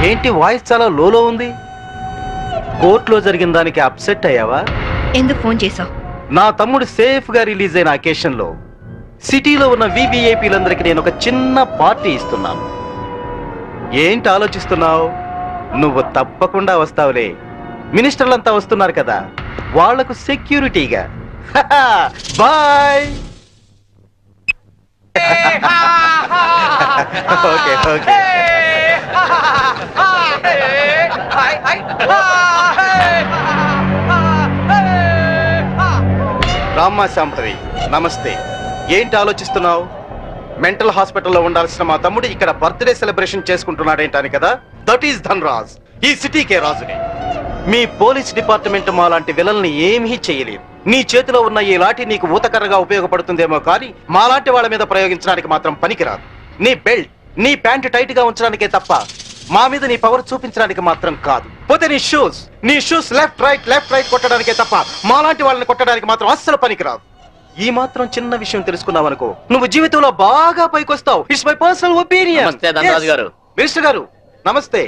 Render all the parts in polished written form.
ఏంటి వాయిస్ చాలా లోలో ఉంది? కోర్టులో జరిగిన దానికి అప్సెట్ అయ్యావా? ఎందుకు ఫోన్ చేసావు? నా తమ్ముడు సేఫ్ గా రిలీజ్ అయిన అకేషన్ లో సిటీలో ఉన్న వివిఐపీలందరికీ నేను ఒక చిన్న పార్టీ ఇస్తున్నాను. ఏంటి ఆలోచిస్తున్నావు? నువ్వు తప్పకుండా వస్తావులే. మినిస్టర్లంతా వస్తున్నారు కదా, వాళ్లకు సెక్యూరిటీగా. బాయ్. Okay okay. రామ్మా శాంభవి, నమస్తే. ఏంటి ఆలోచిస్తున్నావు? మెంటల్ హాస్పిటల్లో ఉండాల్సిన మా తమ్ముడు ఇక్కడ బర్త్డే సెలబ్రేషన్ చేసుకుంటున్నాడేంటని కదా. దట్ ఈస్ ధన్రాజ్, ఈ సిటీకే రాజుని. మీ పోలీస్ డిపార్ట్మెంట్ మా లాంటి విలల్ని ఏమీ చేయలేదు. నీ చేతిలో ఉన్న ఈ లాఠీ నీకు ఊతకర్రగా ఉపయోగపడుతుందేమో కానీ మాలాంటి వాళ్ళ మీద ప్రయోగించడానికి మాత్రం పనికిరాదు. నీ బెల్ట్, నీ ప్యాంట్ టైట్ గా ఉంచడానికే తప్ప మా మీద నీ పవర్ చూపించడానికి మాత్రం కాదు. పోతే నీ షూస్ లెఫ్ట్ రైట్ కొట్టడానికే తప్ప మాలాంటి వాళ్ళని కొట్టడానికి మాత్రం అస్సలు పనికిరాదు. ఈ మాత్రం చిన్న విషయం తెలుసుకున్నావనుకో, నువ్వు జీవితంలో బాగా పైకొస్తావు. It's my personal opinion. Minister గారు నమస్తే.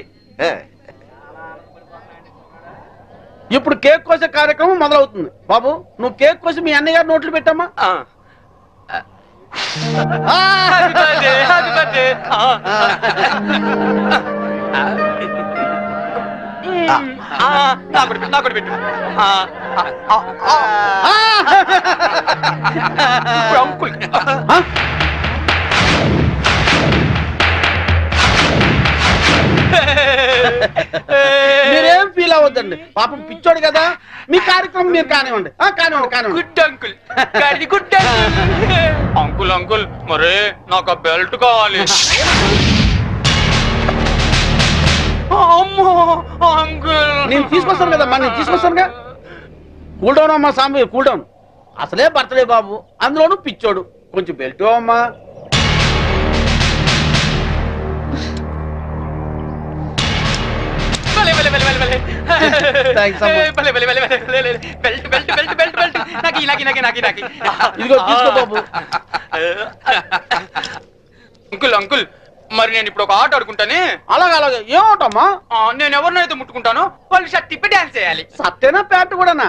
ఇప్పుడు కేక్ కోసే కార్యక్రమం మొదలవుతుంది. బాబు, నువ్వు కేక్ కోసి మీ అన్నయ్య గారు నోట్లు పెట్టమ్మా. మీరేం ఫీల్ అవ్వద్దండి, పాపం పిచ్చోడు కదా. మీ కార్యక్రమం మీరు కానివ్వండి. Good uncle, good uncle. Uncle మరే నాకు బెల్ట్ కావాలి. నేను తీసుకొస్తాను కదమ్మా, నేను తీసుకొస్తానుగా. కూల్ డౌన్ అమ్మా సాంబి, కూల్ డౌన్. అసలే బర్త్డే బాబు, అందులోనూ పిచ్చోడు. కొంచెం బెల్ట్ అమ్మా. ఇదిగో తీసుకో బాబు. అంకుల్ అంకుల్, మరి నేను ఇప్పుడు ఒక ఆట ఆడుకుంటానే. అలాగే ఏమవుతామా? నేను ఎవరినైతే ముట్టుకుంటాను వాళ్ళు షర్ట్ తిప్పి డాన్స్ చేయాలి. సత్తేనా ప్యాంట్ కూడానా?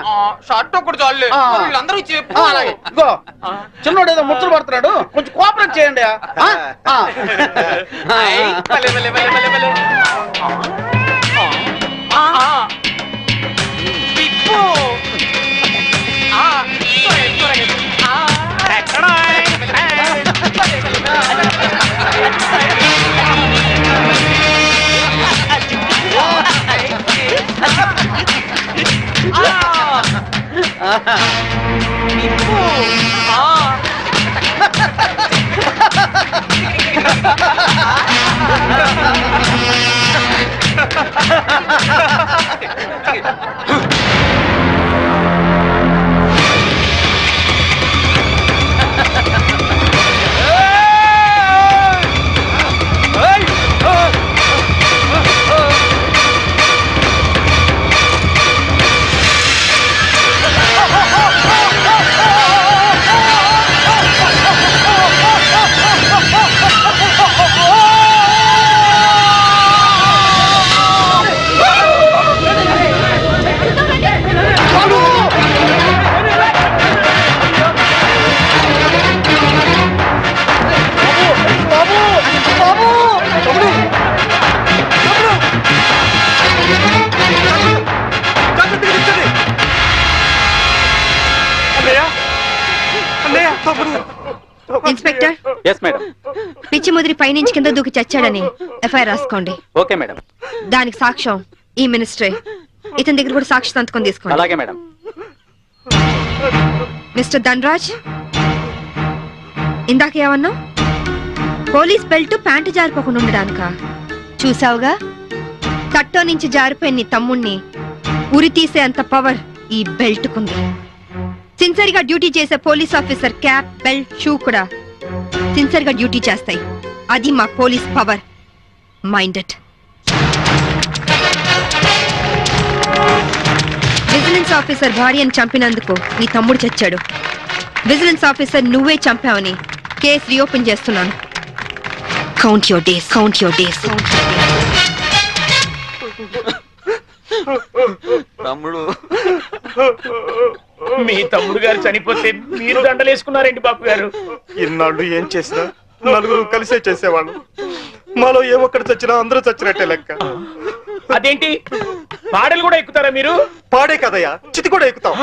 షర్ట్ ఒకటి చాలు, వీళ్ళందరూ చెప్పు. అలాగే ఇగో, చిన్నోడు ఏదో ముచ్చలు పడుతున్నాడు, కొంచెం కోఆపరేట్ చేయండి. ఇన్స్పెక్టర్. Yes madam. పిచ్చి ముదిరి పైనుంచి కింద దూకి చచ్చాడని ఎఫ్ఐఆర్ రాసుకోండి. Okay madam. దానికి సాక్ష్యం ఈ మినిస్టరే. ఇతని దగ్గర కూడా సాక్షి సంతకం తీసుకోండి. అలాగే మేడం. మిస్టర్ ధన్రాజ్, ఇందాక ఏమన్నా? పోలీస్ బెల్ట్ ప్యాంటు జారిపోకుండా ఉండడానికా? చూసావుగా, తట్టో నుంచి జారిపోయిన నీ తమ్ముణ్ణి ఉరి తీసే అంత పవర్ ఈ బెల్ట్ కుంది. సిన్సియర్ గా డ్యూటీ చేసే police officer cap, belt, shoe కూడా సిన్సియర్ గా డ్యూటీ చేస్తాయి. అది మా police power. Minded. Vigilance officer భార్యను చంపినందుకు నీ తమ్ముడు చచ్చాడు. విజిలెన్స్ ఆఫీసర్ నువ్వే చంపావని కేసు రీఓపెన్ చేస్తున్నాను. Count your days, count your days. తమ్ముడు మీ తమ్ముడు గారు చనిపోతే మీరు దండలేసుకున్నారేంటి బాబు గారు? ఇన్నాళ్ళు ఏం చేసినా నలుగురు కలిసే చేసేవాళ్ళు. మాలో ఏ ఒక్కటి చచ్చినా అందరూ చచ్చినట్టే లెక్క. అదేంటి పాడలు కూడా ఎక్కుతారా మీరు? పాడే కదయ్యా, చితి కూడా ఎక్కుతాం.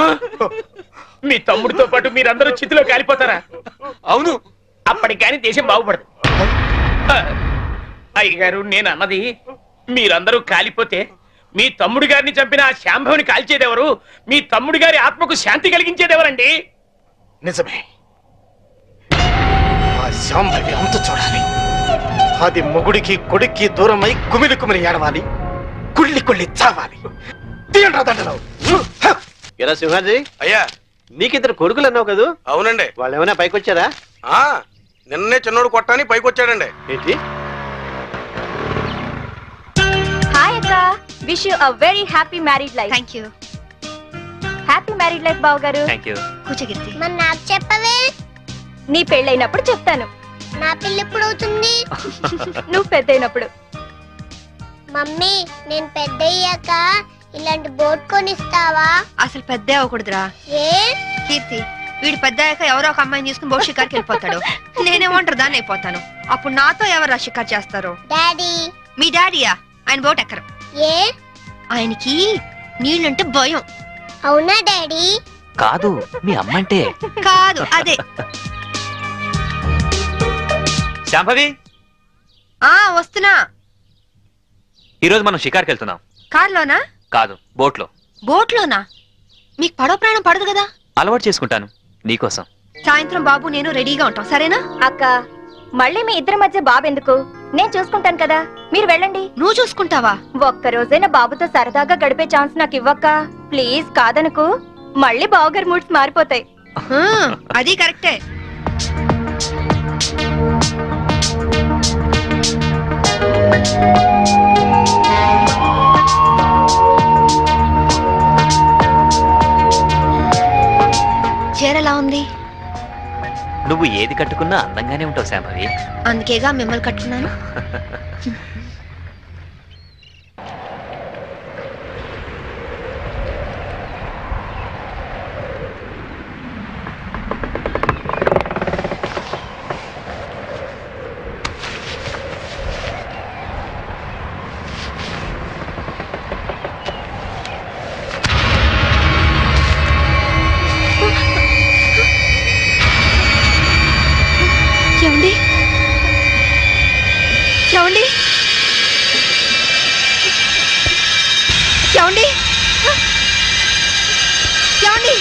మీ తమ్ముడితో పాటు మీరందరూ చితిలో కాలిపోతారా? అవును. అప్పటికి కానీ దేశం బాగుపడదు. అయ్యగారు, నేను అన్నది మీరందరూ కాలిపోతే మీ తమ్ముడి గారిని చంపిన ఆ శాంభవిని కాల్చేదెవరు? మీ తమ్ముడి గారి ఆత్మకు శాంతి కలిగించేదెవరండి? నిజమే, ఆ శాంభవి అంత చూడాలి. అది మొగుడికి కొడుక్కి దూరమై కుమిలి కుమిలి ఏడవాలి, కుళ్ళి కుళ్ళి చావాలి. తీయండి దండలు. ఎలా సింహాజీ? అయ్యా, నీకిద్దరు కొడుకులు అన్నావు కదా? అవునండి. వాళ్ళు ఏమైనా పైకి వచ్చారా? నిన్నే చిన్నోడు కొట్టాని పైకి వచ్చాడండి. ఏంటి? హాయ్ అక్క, wish you a very happy married life. Thank you. Happy married life బావ గారు. కూర్చోగిర్తి. మరి నాకు చెప్పవే? నీ పెళ్ళైనప్పుడు చెప్తాను. నా పెళ్ళి ఎప్పుడు అవుతుంది? నువ్వు పెద్దయినప్పుడు. మమ్మీ, నేను పెద్ద అయ్యాక ఇలాంటి బోట్ కొనిస్తావా? అసలు పెద్ద అవ్వకూడదురా. ఏ? కీర్తి, వీడు పెద్ద అయ్యాక ఎవరో ఒక అమ్మాయిని తీసుకుని బోట్ షికార్కి వెళ్ళిపోతాడు. నేనేమంటారు దాన్ని అయిపోతాను. అప్పుడు నాతో ఎవరు షికార్ చేస్తారు? డాడీ. మీ డాడీయా? ఆయన బోట్ ఎక్కరు. ఏ? ఆయనకి నీళ్ళంటే భయం. అవునా డాడీ? కాదు, మీ అమ్మంటే. కాదు, అదే. శాంభవి, వస్తున్నా. ఈరోజు మనం షికార్కి వెళ్తున్నాం. కార్లోనా? కాదు, బోట్లో. బోట్లోనా? మీకు పడవ ప్రాణం పడదు కదా? అలవాటు చేసుకుంటాను నీకోసం. సాయంత్రం బాబు నేను రెడీగా ఉంటాం, సరేనా? అక్క, మళ్ళీ మీ ఇద్దరి మధ్య బాబు ఎందుకు? నేను చూసుకుంటాను కదా, మీరు వెళ్ళండి. నువ్వు చూసుకుంటావా? ఒక్క రోజైనా బాబుతో సరదాగా గడిపే ఛాన్స్ నాకు ఇవ్వక్క ప్లీజ్. కాదనుకు, మళ్ళీ బావగారి మూడ్స్ మారిపోతాయి. అది కరెక్టే. చీరలా ఉంది? నువ్వు ఏది కట్టుకున్నా అందంగానే ఉంటావు శాంభవి. అందుకేగా మిమ్మల్ని కట్టుకున్నాను. ఏమండి? ఏమండి? ఏమండి?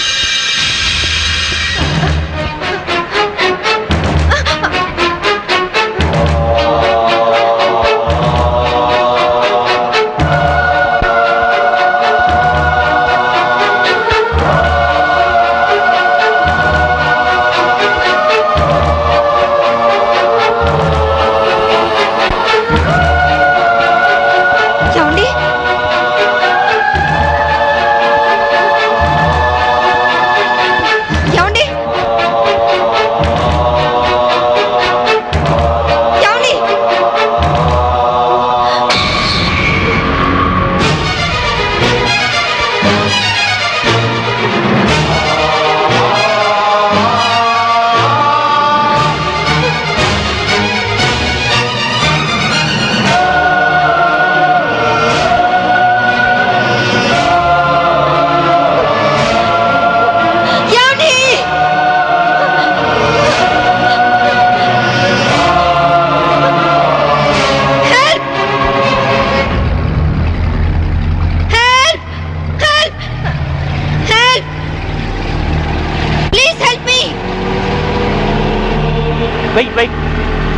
Wait, wait.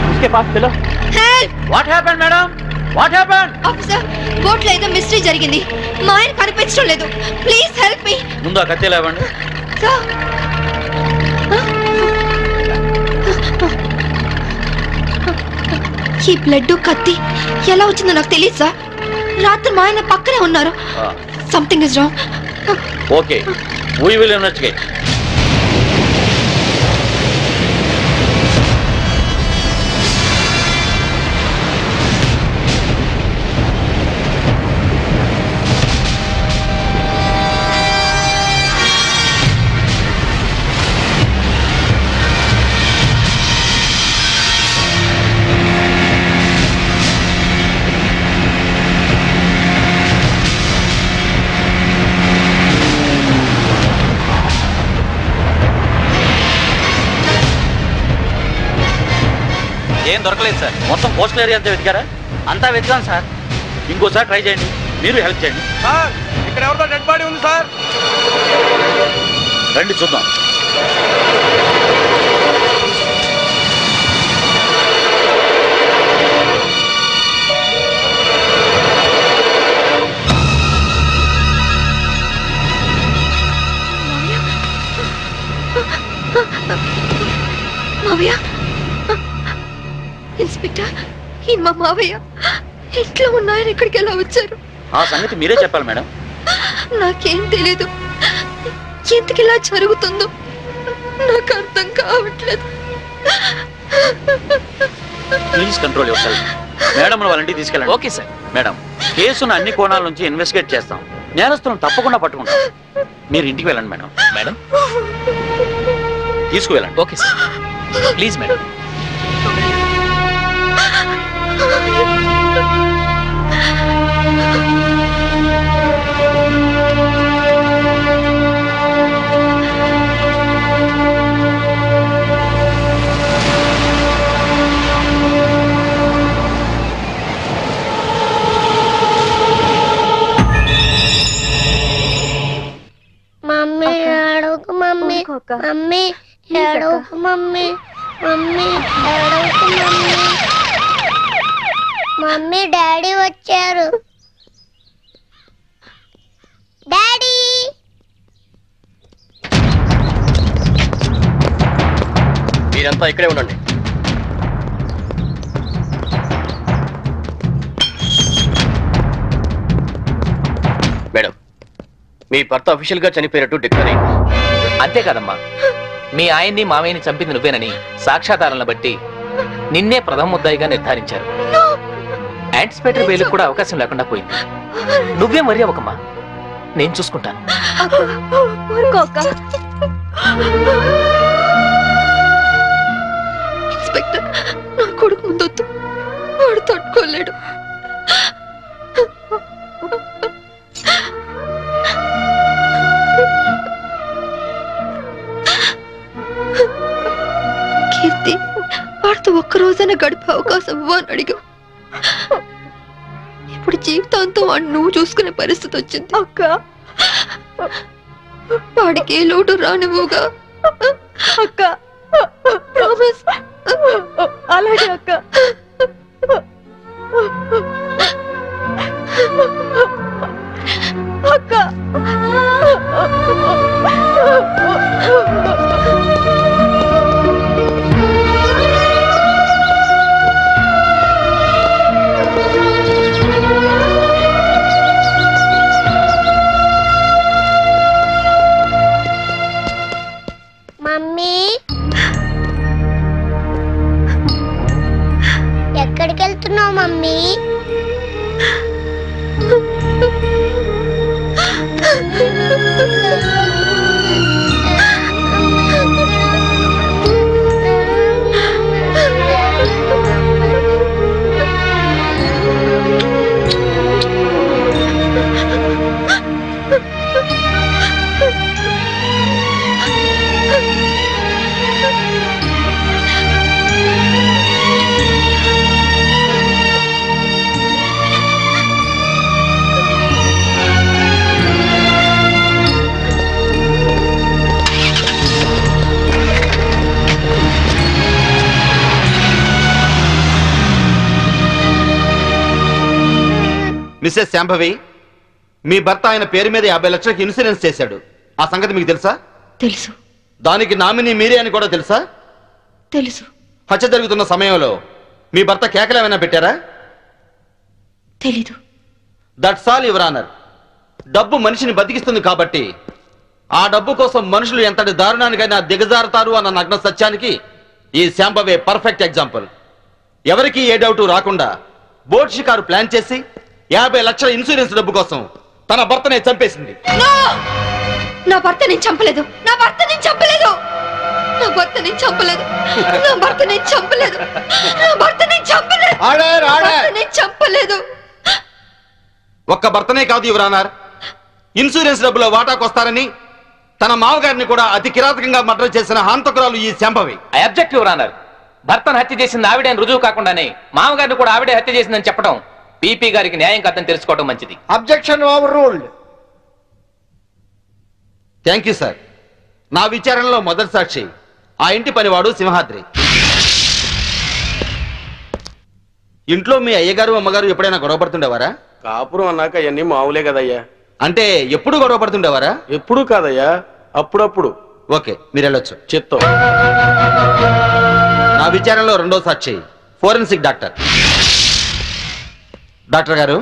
उसके पास चलो. Help! What happened, madam? What happened? Officer, boat లో ఏదో మిస్టరీ జరిగింది. మా ఆయన కనిపించడం లేదు. Please help me. ముందు ఆ కత్తి లేవండి. సార్. ఈ బ్లడ్ కత్తి ఎలా వచ్చిందో నాకు తెలియదు సార్. రాత్రి మా ఆయన పక్కనే ఉన్నారు. Something is wrong. Okay, we will investigate. ఏం దొరకలేదు సార్. మొత్తం కోస్టల్ ఏరియా అంతా వెతికారా? అంతా వెతికాం సార్. ఇంకోసారి ట్రై చేయండి, మీరు హెల్ప్ చేయండి. సార్ ఇక్కడ ఎవరితో డెడ్ బాడీ ఉంది సార్. రండి చూద్దాం. మావయ్య, ఇన్స్పెక్టర్, ఈయన మా మావయ్య. ఇంట్లో ఉన్నాయని ఇక్కడికి ఎలా వచ్చారు? ఆ సంగతి మీరే చెప్పాలి మేడం. నాకేం తెలీదు. ఎందుకు ఇలా జరుగుతుందో నాకు అర్థం కావట్లేదు. Please control your self. Madam వాళ్ళ ఇంటికి తీసుకెళ్ళండి. Okay sir. మేడం, కేసును అన్ని కోణాల నుంచి ఇన్వెస్టిగేట్ చేస్తాం. నేరస్తులను తప్పకుండా పట్టుకుంటాం. మీరు ఇంటికి వెళ్ళండి మేడం. మేడం తీసుకువెళ్ళండి. Okay sir. Please madam. Mummy ఏడవకు మమ్మీ. మమ్మీ ఏడవకు మమ్మీ. మమ్మీ ఏడవకు మమ్మీ. మమ్మీ డాడీ వచ్చారు. డాడీ మీరంతా ఇక్కడే ఉండండి. మేడం, మీ భర్త అఫీషియల్ గా చనిపోయినట్టు డిక్లేర్ అయింది. అంతేకాదమ్మా, మీ ఆయన్ని మామయ్యని చంపింది నువ్వేనని సాక్ష్యాధారాలను బట్టి నిన్నే ప్రథమ ముద్దాయిగా నిర్ధారించారు. యాంటిసిపేటరీ బెయిల్ కూడా అవకాశం లేకుండా పోయింది. నువ్వే మరీ అవకమ్మా, నేను చూసుకుంటాను. ఇన్స్పెక్టర్, నా కొడుకు ముందొద్దు, వాడు తట్టుకోలేడు. కీర్తి, వాడితో ఒక్కరోజైనా గడిపే అవకాశం ఇవ్వని అడిగా. ఇప్పుడు జీవితాంతం వాడిని నువ్వు చూసుకునే పరిస్థితి వచ్చింది. అక్క, వాడికి ఏ లోటు రానివ్వుగా. అక్క, ప్రామిస్. అలాగే అక్క. అక్క, మమ్మీ ఎక్కడికి వెళ్తున్నావు మమ్మీ? మిస్సెస్ శాంభవి, మీ భర్త ఆయన పేరు మీద 50 లక్షలకు ఇన్సూరెన్స్ చేశాడు. ఆ సంగతి మీకు తెలుసా? తెలుసు. దానికి నామినీ మీరే అని కూడా తెలుసా? తెలుసు. హత్య జరుగుతున్న సమయంలో మీ భర్త కేకలు ఏమైనా పెట్టారా? తెలీదు. That's all your honour. డబ్బు మనిషిని బతికిస్తుంది కాబట్టి ఆ డబ్బు కోసం మనుషులు ఎంతటి దారుణానికైనా దిగజారుతారు అన్న నగ్న సత్యానికి ఈ శాంభవి పర్ఫెక్ట్ ఎగ్జాంపుల్. ఎవరికి ఏ డౌట్ రాకుండా బోట్ షికారు ప్లాన్ చేసి 50 లక్షల ఇన్సూరెన్స్ డబ్బు కోసం తన భర్తనే చంపేసింది. నా భర్త నేను చంపలేదు. నా భర్త నేను చంపలేదు. నా భర్త నేను చంపలేదు. నా భర్త నేను చంపలేదు. నా భర్త నేను చంపలేదు. నేను చంపలేదు. ఒక్క భర్తనే కాదు యువర్ ఆనర్, ఇన్సూరెన్స్ డబ్బులో వాటాకొస్తారని తన మామగారిని కూడా అతి కిరాతకంగా మర్డర్ చేసిన హంతకురాలు ఈ Shambhavi. I object your honour. భర్తను హత్య చేసింది ఆవిడే అని రుజువు కాకుండానే మామగారిని కూడా ఆవిడే హత్య చేసిందని చెప్పడం పీపీ గారికి న్యాయం కాదని తెలుసుకోవడం మంచిది. Objection over ruled. Thank you sir. నా విచారణలో మొదటి సాక్షి ఆ ఇంటి పనివాడు సింహాద్రి. ఇంట్లో మీ అయ్యగారు అమ్మగారు ఎప్పుడైనా గొడవ పడుతుండేవారా? కాపురం అన్నాక అవన్నీ మామూలే కదయ్యా. అంటే ఎప్పుడు గొడవ పడుతుండేవారా? ఎప్పుడు కాదయ్యా, అప్పుడప్పుడు. ఓకే, మీరు వెళ్ళొచ్చు. చిత్తం. నా విచారణలో రెండో సాక్షి ఫోరెన్సిక్ డాక్టర్. డాక్టర్ గారు,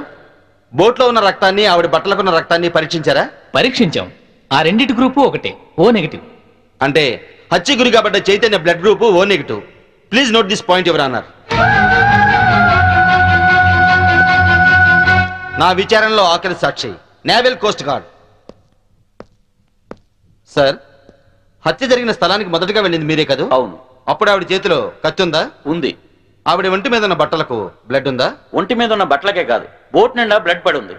బోట్లో ఉన్న రక్తాన్ని ఆవిడ బట్టలకున్న రక్తాన్ని పరీక్షించారా? పరీక్షించాం. ఆ రెండింటి గ్రూపు ఒకటే, ఓ నెగిటివ్. అంటే హత్య గురి కాబట్ట Chaitanya blood group O negative. Please note this point your honour. నా విచారణలో ఆఖరి సాక్షి నేవల్ కోస్ట్ గార్డ్. సార్, హత్య జరిగిన స్థలానికి మొదటగా వెళ్ళింది మీరే కదా? అవును. అప్పుడు ఆవిడ చేతిలో కత్తి ఉందా? ఉంది. ఆవిడ ఒంటి మీద ఉన్న బట్టలకు బ్లడ్ ఉందా? ఒంటి మీద ఉన్న బట్టలకే కాదు, బోట్ నిండా బ్లడ్ పడి ఉంది.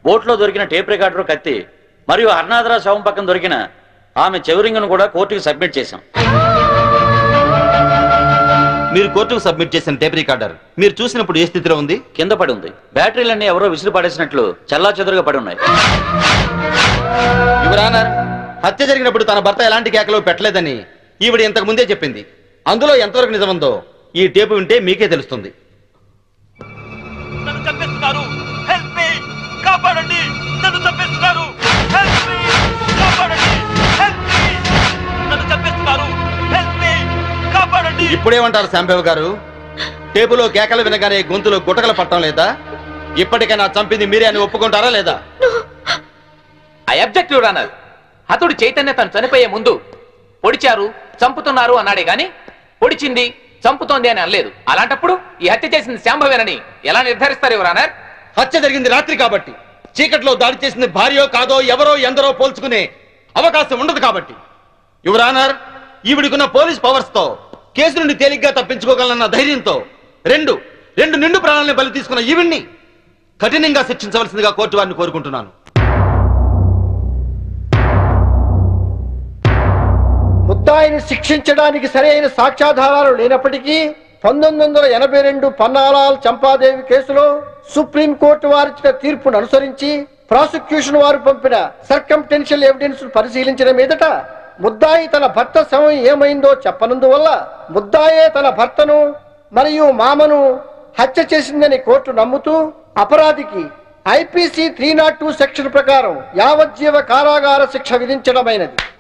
బోట్ లో దొరికిన టేప్ రికార్డర్, కత్తి మరియు హర్నాథరా శవం పక్కన దొరికిన ఆమె చెవురింగ్ను కూడా కోర్టుకు సబ్మిట్ చేశాం. మీరు కోర్టుకు సబ్మిట్ చేసిన టేప్ రికార్డర్ మీరు చూసినప్పుడు ఏ స్థితిలో ఉంది? కింద పడి ఉంది. బ్యాటరీలన్నీ ఎవరో విసిరి పడేసినట్లు చల్లా చెదురుగా పడి ఉన్నాయి. యువర్ ఆనర్, హత్య జరిగినప్పుడు తన భర్త ఎలాంటి కేకలు పెట్టలేదని ఈవిడ ఇంతకు ముందే చెప్పింది. అందులో ఎంతవరకు నిజముందో ఈ టేపు వింటే మీకే తెలుస్తుంది. ఇప్పుడేమంటారు శాంబేవ్ గారు? టేపులో కేకలు వినగానే గొంతులో గుటకలు పట్టడం లేదా? ఇప్పటికైనా చంపింది మీరే అని ఒప్పుకుంటారా లేదా? I object your honour. హతుడు చైతన్య తను చనిపోయే ముందు పొడిచారు, చంపుతున్నారు అన్నాడే గాని పొడిచింది, చంపుతోంది అని అనలేదు. అలాంటప్పుడు ఈ హత్య చేసింది శాంభవేనని ఎలా నిర్ధారిస్తారు యువర్ ఆనర్? హత్య జరిగింది రాత్రి కాబట్టి, చీకట్లో దాడి చేసింది భార్యో కాదో ఎవరో ఎందరో పోల్చుకునే అవకాశం ఉండదు కాబట్టి. యువర్ ఆనర్, ఈవిడికున్న పోలీస్ పవర్స్ తో కేసు నుండి తేలిగ్గా తప్పించుకోగలన్న ధైర్యంతో రెండు నిండు ప్రాణాలను బలి తీసుకున్న ఈవిడ్ని కఠినంగా శిక్షించవలసిందిగా కోర్టు వారిని కోరుకుంటున్నాను. ముద్దాయిని శిక్షించడానికి సరైన సాక్ష్యాధారాలు లేనప్పటికీ 1982 పన్నాలాల్ చంపాదేవి కేసులో సుప్రీంకోర్టు వారిచ్చిన తీర్పును అనుసరించి ప్రాసిక్యూషన్ వారు పంపిన సర్కంటెన్షియల్ ఎవిడెన్స్ పరిశీలించిన మీదట ముద్దాయి తన భర్త శవం ఏమైందో చెప్పనందువల్ల ముద్దాయే తన భర్తను మరియు మామను హత్య చేసిందని కోర్టు నమ్ముతూ అపరాధికి IPC 302 సెక్షన్ ప్రకారం యావజ్జీవ కారాగార శిక్ష విధించడమైనది.